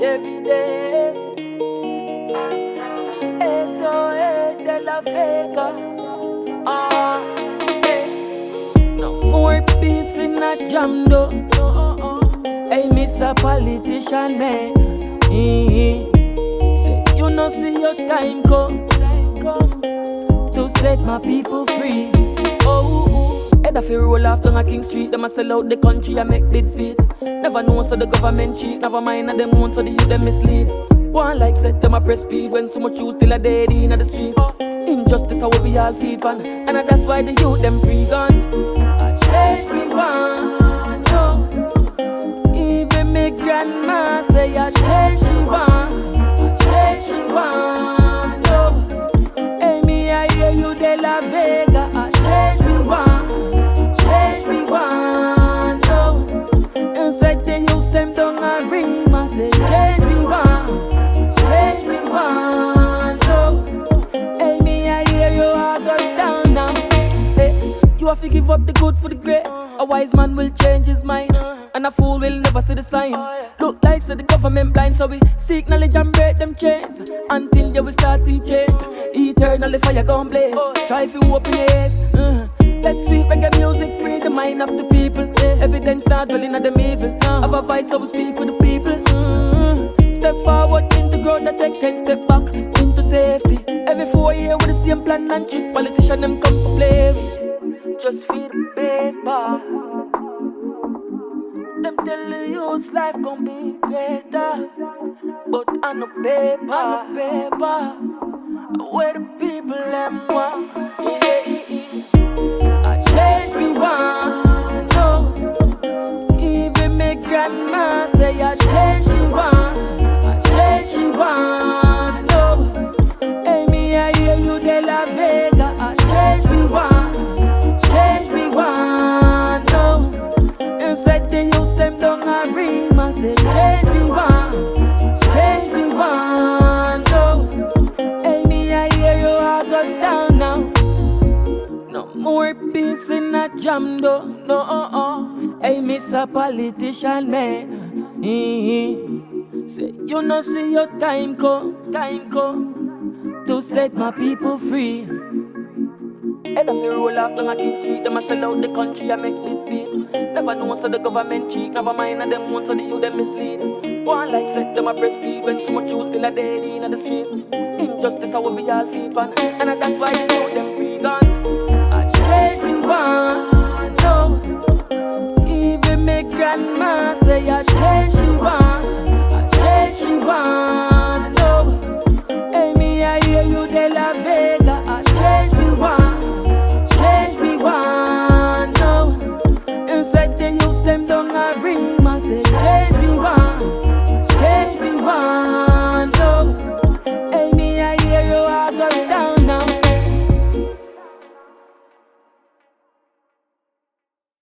evidence. Esto es de La Vega. No more peace in a jam though. Hey, miss a politician man. Say you know see your time come to set my people free. Head off your roll off down a King Street. Them a sell out the country and make bid feet. Never know so the government cheat. Never mind of them own so the youth them mislead. One like set them a press speed when so much youth still a dead in the streets. Injustice how we all feed pan. And that's why the youth them pre-gun. I change we want, no. Even me grandma say I change she want. I change she want, no. Hey me I hear you de La Vega. I change we want. Change we want, no. And said they use them down a rim. I say change we want. Change we want, no. Hey me I hear you all goes down now. Hey, you have to give up the good for the great. A wise man will change his mind, and a fool will never see the sign. Look like say the government blind, so we seek knowledge and break them chains until you will start see change. Eternally fire gon' blaze. Try if you open your ears. Let's sweet reggae music, free the mind of the people. Evidence not dwelling at them evil. Have a voice so we speak with the people. Step forward into growth, that take 10 step back into safety. Every 4 years with the same plan and trick, politician them come to play with. Just feed the paper. Them tell the youth's life gon' be greater, but on the paper, where the people them want. I change we want, no. Even me grandma say I change she want. I change she want, no. Hey me I hear you de La Vega. I change we want. Change we want, no. And said they use them down a rim. I say change we want. Change we want, no. Hey me I hear you all goes down now. No more peace in a jam though. No, hey miss a politician man. Say you know see your time come to set my people free. Head off your roll off down a King Street. Them a sell out the country and make bid feet. Never know so the government cheat. Never mind of them own so the youth them mislead. One like set them a press speed when so much youth still a dead in the streets. Injustice how we all feed pan. And that's why the youth them pre-gun. I change we want, no. Even me grandma say I change